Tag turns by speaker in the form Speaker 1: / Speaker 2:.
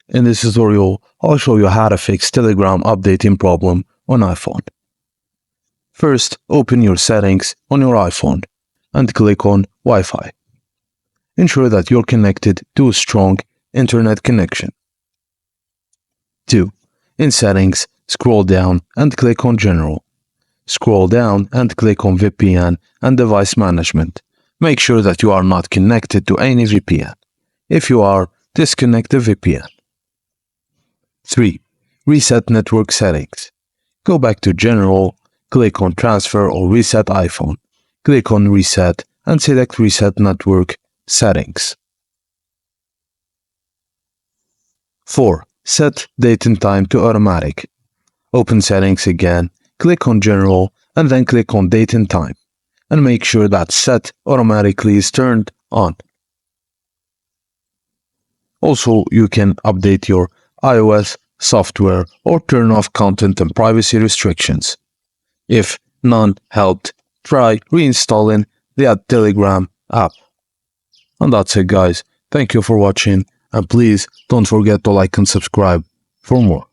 Speaker 1: In this tutorial, I'll show you how to fix Telegram updating problem on iPhone. First, open your settings on your iPhone and click on Wi-Fi. Ensure that you're connected to a strong internet connection. 2. In Settings, scroll down and click on General. Scroll down and click on VPN and Device Management. Make sure that you are not connected to any VPN. If you are, disconnect the VPN. 3. Reset Network Settings. Go back to General, click on Transfer or Reset iPhone. Click on Reset and select Reset Network Settings. 4. Set date and time to automatic. Open Settings again, click on General and then click on Date and Time. And make sure that Set Automatically is turned on. Also, you can update your iOS software or turn off content and privacy restrictions. If none helped, try reinstalling the Telegram app. And that's it, guys. Thank you for watching, and please don't forget to like and subscribe for more.